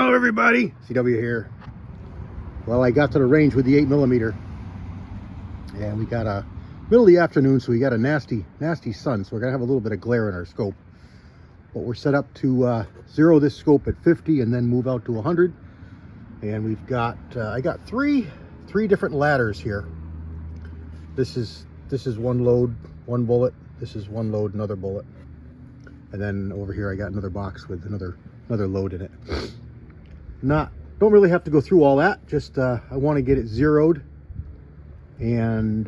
Hello everybody, CW here. Well, I got to the range with the 8mm and we got a middle of the afternoon, so we got a nasty sun, so we're gonna have a little bit of glare in our scope. But we're set up to zero this scope at 50 and then move out to 100. And we've got I got three different ladders here. This is one load, one bullet. This is one load, another bullet. And then over here I got another box with another load in it. Don't really have to go through all that, just I want to get it zeroed and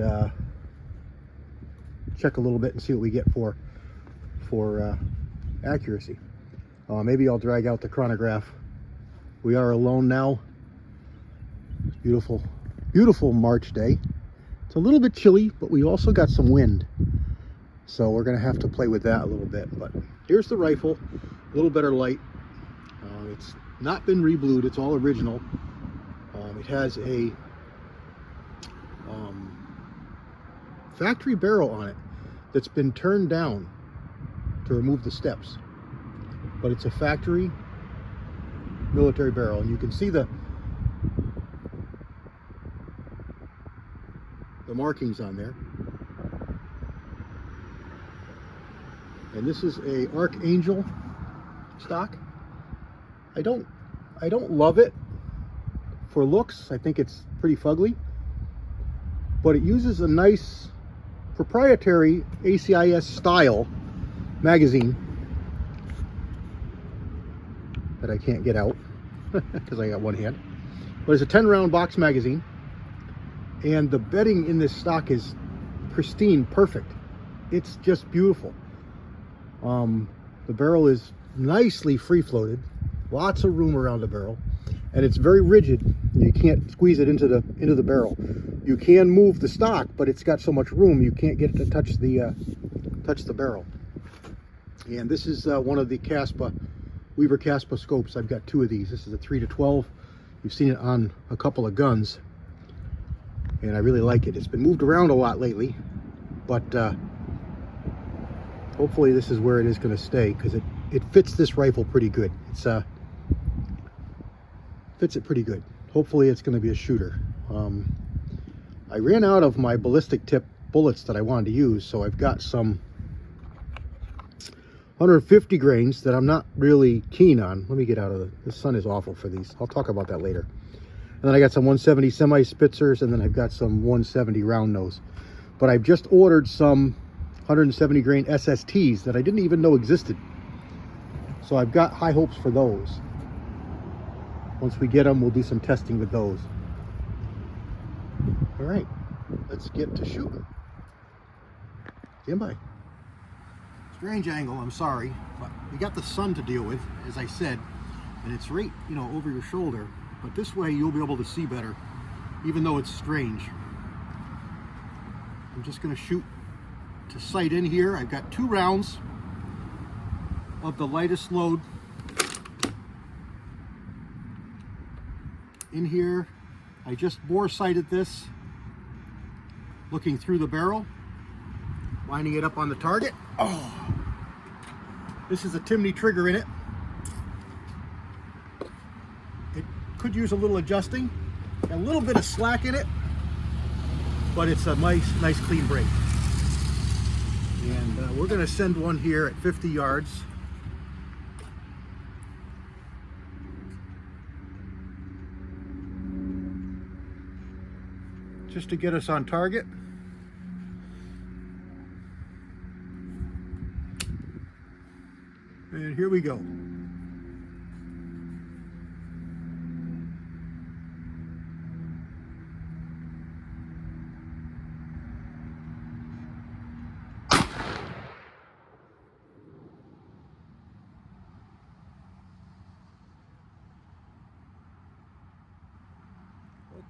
check a little bit and see what we get for accuracy. Maybe I'll drag out the chronograph. We are alone now. Beautiful March day. It's a little bit chilly, but we also got some wind, so we're gonna have to play with that a little bit. But here's the rifle, a little better light. It's not been reblued, it's all original. It has a factory barrel on it that's been turned down to remove the steps, but it's a factory military barrel, and you can see the markings on there. And this is a Archangel stock. I don't love it for looks. I think it's pretty fugly, but it uses a nice proprietary ACIS style magazine that I can't get out because I got one hand. But it's a 10-round box magazine, and the bedding in this stock is pristine, perfect. It's just beautiful. The barrel is nicely free floated. Lots of room around the barrel, and it's very rigid. You can't squeeze it into the barrel. You can move the stock, but it's got so much room you can't get it to touch the barrel. And this is one of the Weaver Caspa scopes. I've got two of these. This is a 3-12. You've seen it on a couple of guns, and I really like it. It's been moved around a lot lately, but hopefully this is where it is going to stay, because it fits this rifle pretty good. It's fits it pretty good. Hopefully it's going to be a shooter. I ran out of my ballistic tip bullets that I wanted to use, so I've got some 150 grains that I'm not really keen on. Let me get out of the sun is awful for these. I'll talk about that later. And then I got some 170 semi-spitzers, and then I've got some 170 round nose. But I've just ordered some 170 grain SSTs that I didn't even know existed. So I've got high hopes for those. Once we get them, we'll do some testing with those. All right, let's get to shooting. Stand by. Strange angle, I'm sorry, but we got the sun to deal with, as I said, and it's right, over your shoulder. But this way you'll be able to see better, even though it's strange. I'm just going to shoot to sight in here. I've got 2 rounds of the lightest load in here. I just bore sighted this, looking through the barrel, lining it up on the target. Oh, this is a Timney trigger in it. It could use a little adjusting, a little bit of slack in it, but it's a nice clean break. And we're going to send one here at 50 yards. Just to get us on target. And here we go.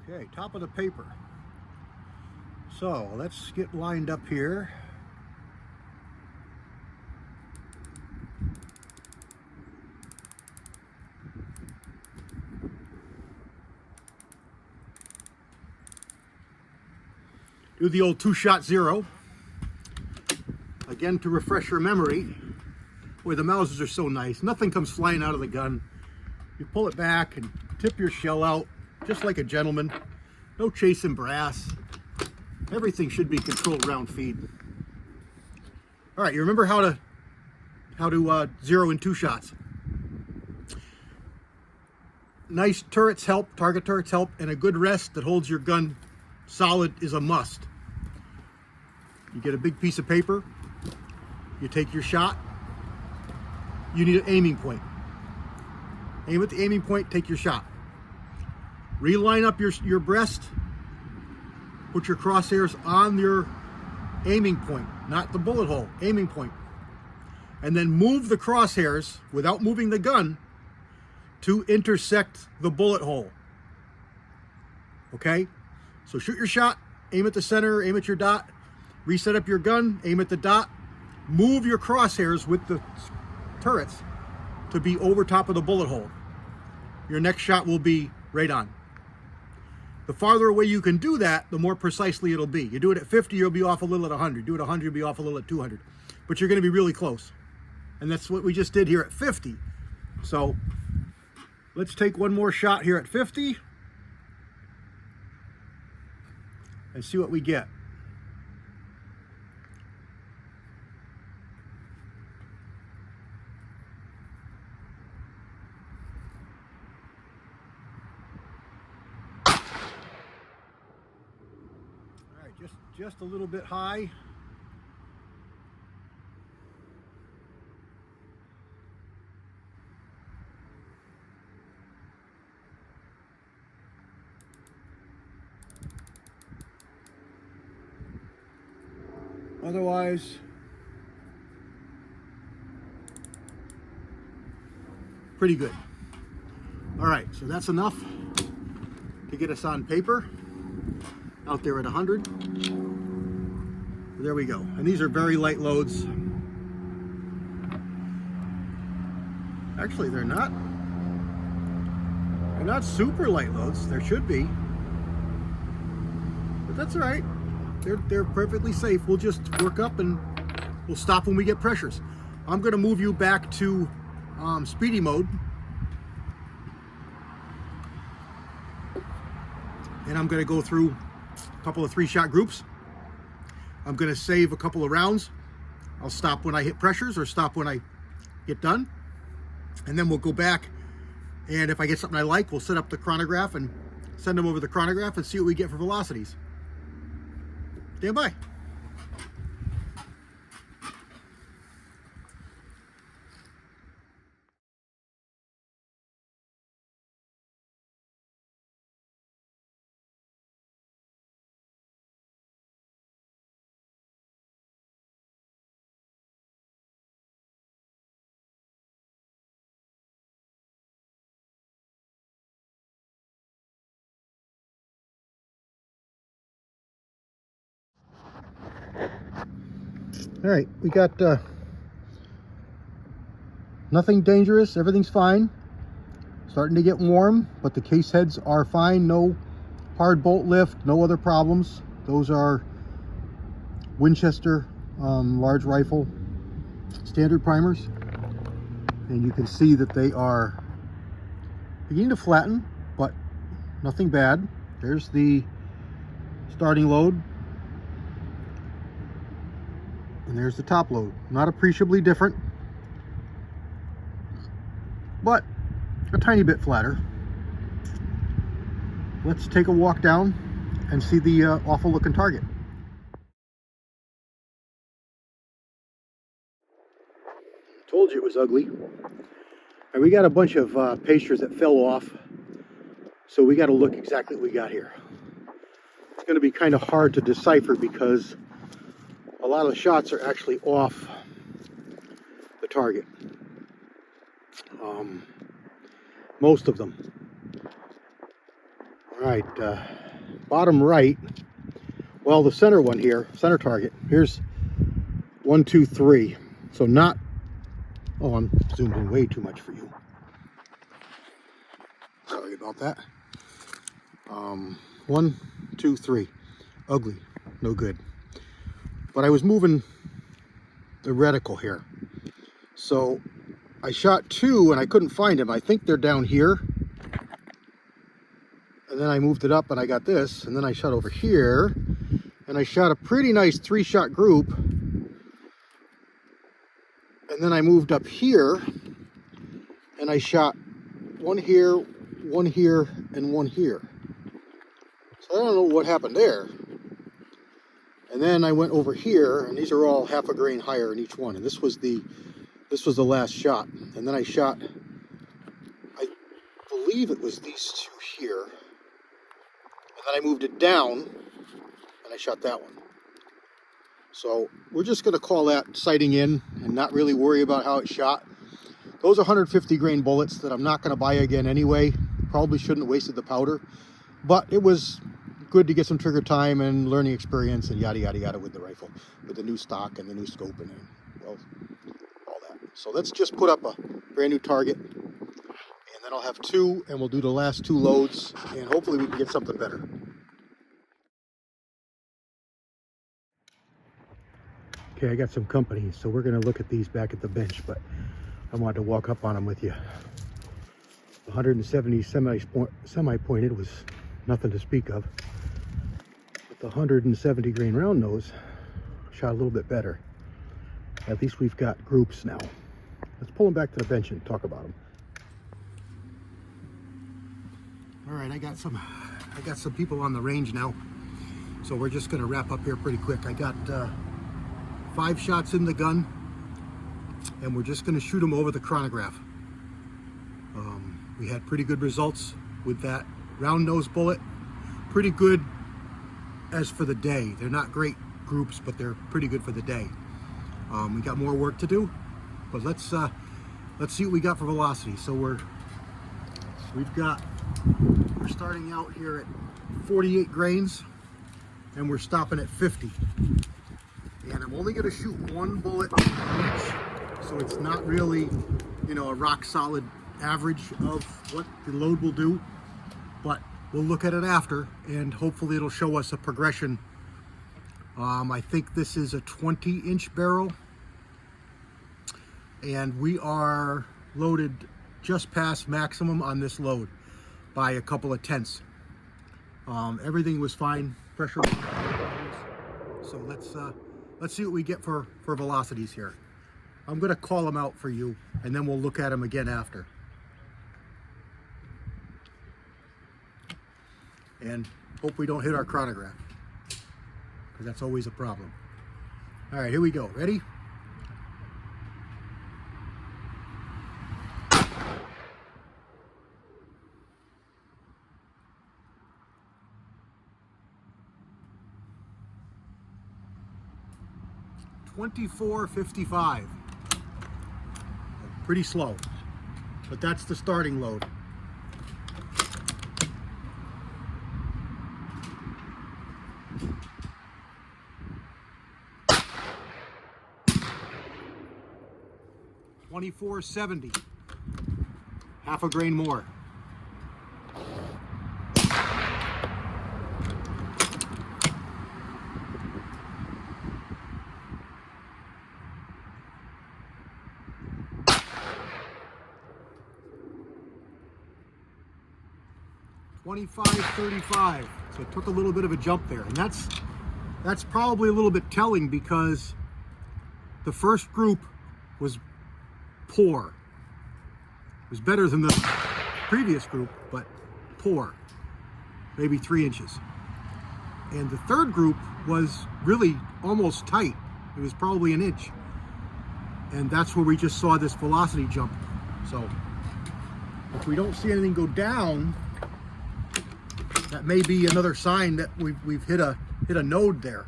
Okay, top of the paper. So let's get lined up here. Do the old 2-shot zero. Again, to refresh your memory, where the Mausers are so nice. Nothing comes flying out of the gun. You pull it back and tip your shell out just like a gentleman. No chasing brass. Everything should be controlled round feed. All right, you remember how to zero in 2 shots. Nice turrets help, target turrets help, and a good rest that holds your gun solid is a must. You get a big piece of paper, you take your shot, you need an aiming point. Aim at the aiming point, take your shot. Reline up your breast, put your crosshairs on your aiming point, not the bullet hole, aiming point. And then move the crosshairs without moving the gun to intersect the bullet hole. Okay? So shoot your shot, aim at the center, aim at your dot, reset up your gun, aim at the dot, move your crosshairs with the turrets to be over top of the bullet hole. Your next shot will be right on. The farther away you can do that, the more precisely it'll be. You do it at 50, you'll be off a little at 100. Do it at 100, you'll be off a little at 200. But you're going to be really close. And that's what we just did here at 50. So let's take one more shot here at 50 and see what we get. All right, just a little bit high. Otherwise, pretty good. All right, so that's enough to get us on paper out there at 100. There we go. And these are very light loads. Actually, they're not super light loads. There should be, but that's all right. They're perfectly safe. We'll just work up and we'll stop when we get pressures. I'm going to move you back to speedy mode. And I'm going to go through a couple of 3-shot groups. I'm going to save a couple of rounds. I'll stop when I hit pressures or stop when I get done. And then we'll go back. And if I get something I like, we'll set up the chronograph and send them over the chronograph and see what we get for velocities. Stand by. All right, we got nothing dangerous. Everything's fine. Starting to get warm, but the case heads are fine. No hard bolt lift, no other problems. Those are Winchester large rifle standard primers. And you can see that they are beginning to flatten, but nothing bad. There's the starting load. And there's the top load. Not appreciably different, but a tiny bit flatter. Let's take a walk down and see the awful looking target. Told you it was ugly. And we got a bunch of pastures that fell off, so we got to look exactly what we got here. It's going to be kind of hard to decipher because a lot of the shots are actually off the target. Most of them. All right, bottom right, well, the center one here, center target, here's 1, 2, 3. So not, oh, I'm zoomed in way too much for you. Sorry about that. 1, 2, 3. Ugly, no good. But I was moving the reticle here. So I shot two and I couldn't find them. I think they're down here. And then I moved it up and I got this. And then I shot over here and I shot a pretty nice 3-shot group. And then I moved up here and I shot one here, and one here. So I don't know what happened there. And then I went over here, and these are all half a grain higher in each one. And this was the last shot. And then I shot, I believe it was these two here. And then I moved it down, and I shot that one. So we're just going to call that sighting in and not really worry about how it shot. Those are 150 grain bullets that I'm not going to buy again anyway. Probably shouldn't have wasted the powder. But it was good to get some trigger time and learning experience and yada, yada, yada with the rifle. With the new stock and the new scope and well, all that. So let's just put up a brand new target. And then I'll have two and we'll do the last 2 loads. And hopefully we can get something better. Okay, I got some company, so we're going to look at these back at the bench, but I wanted to walk up on them with you. 170 semi-pointed was nothing to speak of. But the 170 grain round nose shot a little bit better. At least we've got groups now. Let's pull them back to the bench and talk about them. All right, I got some people on the range now, so we're just going to wrap up here pretty quick. I got 5 shots in the gun, and we're just going to shoot them over the chronograph. We had pretty good results with that round nose bullet. Pretty good as for the day. They're not great groups, but they're pretty good for the day. We got more work to do, but let's see what we got for velocity. So we're starting out here at 48 grains, and we're stopping at 50. And I'm only going to shoot 1 bullet each, so it's not really, a rock solid average of what the load will do, but we'll look at it after, and hopefully it'll show us a progression. I think this is a 20-inch barrel, and we are loaded just past maximum on this load by a couple of tenths. Everything was fine, pressure. So let's see what we get for velocities here. I'm going to call them out for you, and then we'll look at them again after. And hope we don't hit our chronograph, because that's always a problem. All right, here we go. Ready? .2455. Pretty slow, but that's the starting load. .2470. Half a grain more. .2535. So it took a little bit of a jump there, and that's probably a little bit telling, because the first group was poor. It was better than the previous group, but poor, maybe 3 inches. And the third group was really almost tight. It was probably an inch. And that's where we just saw this velocity jump. So if we don't see anything go down, that may be another sign that we've hit a node there.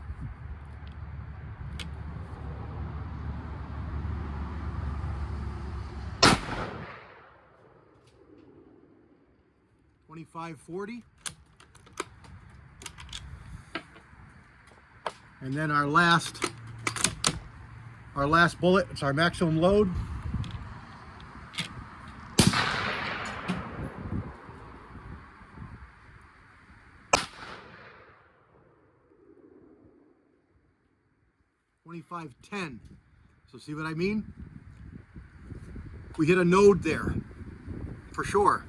.2540. And then our last bullet, it's our maximum load. .2510. So see what I mean? we hit a node there, for sure.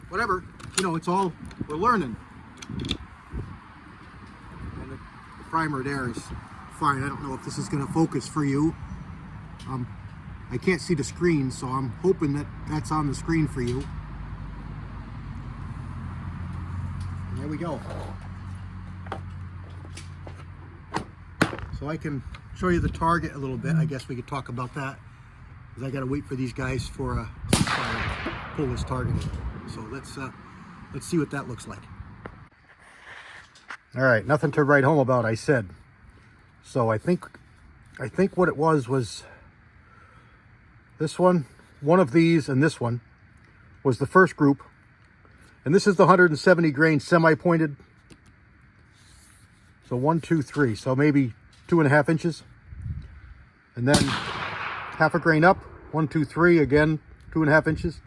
Whatever, you know, it's all, we're learning. And the primer there is fine. I don't know if this is gonna focus for you. I can't see the screen, so I'm hoping that that's on the screen for you. And there we go. So I can show you the target a little bit. I guess we could talk about that, because I got to wait for these guys for a pull this target in. So let's see what that looks like. All right, nothing to write home about, I said. So I think what it was this one of these, and this one was the first group, and this is the 170 grain semi-pointed. So 1, 2, 3, so maybe 2.5 inches, and then half a grain up, 1, 2, 3, again 2.5 inches,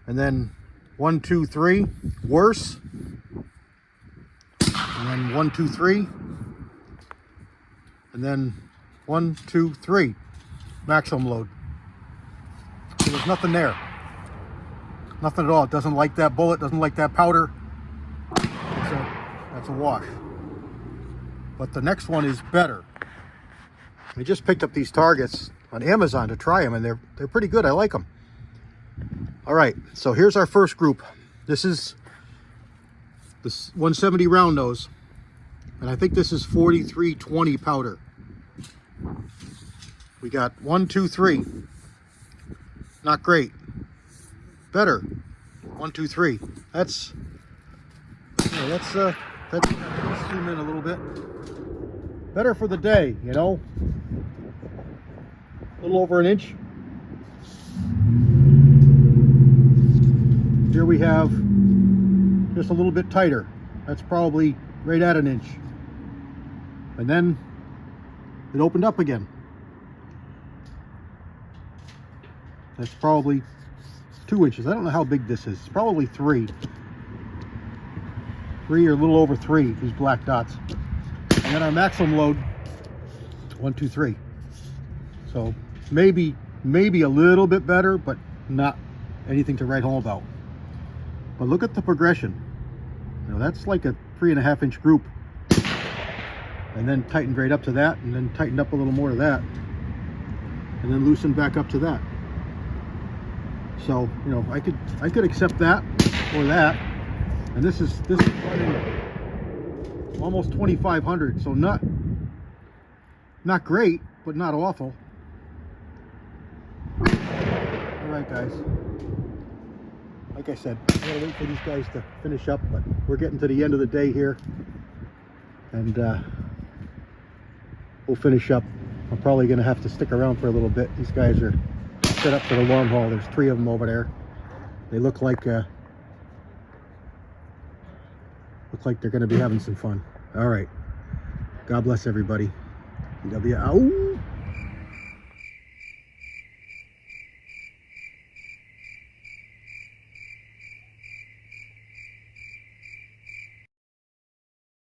and then 1, 2, 3, worse, and then 1, 2, 3, and then 1, 2, 3, maximum load. So there's nothing there, nothing at all. It doesn't like that bullet, doesn't like that powder. That's a wash. But the next one is better. I just picked up these targets on Amazon to try them, and they're pretty good. I like them. All right, so here's our first group. This is this 170 round nose, and I think this is 4320 powder. We got 1, 2, 3. Not great. Better. 1, 2, 3. Let's zoom in a little bit. Better for the day, you know. A little over an inch. Here we have just a little bit tighter. That's probably right at an inch. And then it opened up again. That's probably 2 inches. I don't know how big this is. It's probably 3. 3 or a little over 3, these black dots. And then our maximum load, 1, 2, 3. So maybe a little bit better, but not anything to write home about. But look at the progression. You know, that's like a 3.5 inch group. And then tightened right up to that, and then tightened up a little more to that. And then loosened back up to that. So, you know, I could accept that or that. And this is running almost 2,500, so not great, but not awful. All right, guys. Like I said, I gotta wait for these guys to finish up, but we're getting to the end of the day here, and we'll finish up. I'm probably gonna have to stick around for a little bit. These guys are set up for the long haul. There's 3 of them over there. They look like they're going to be having some fun. All right. God bless everybody. Ow.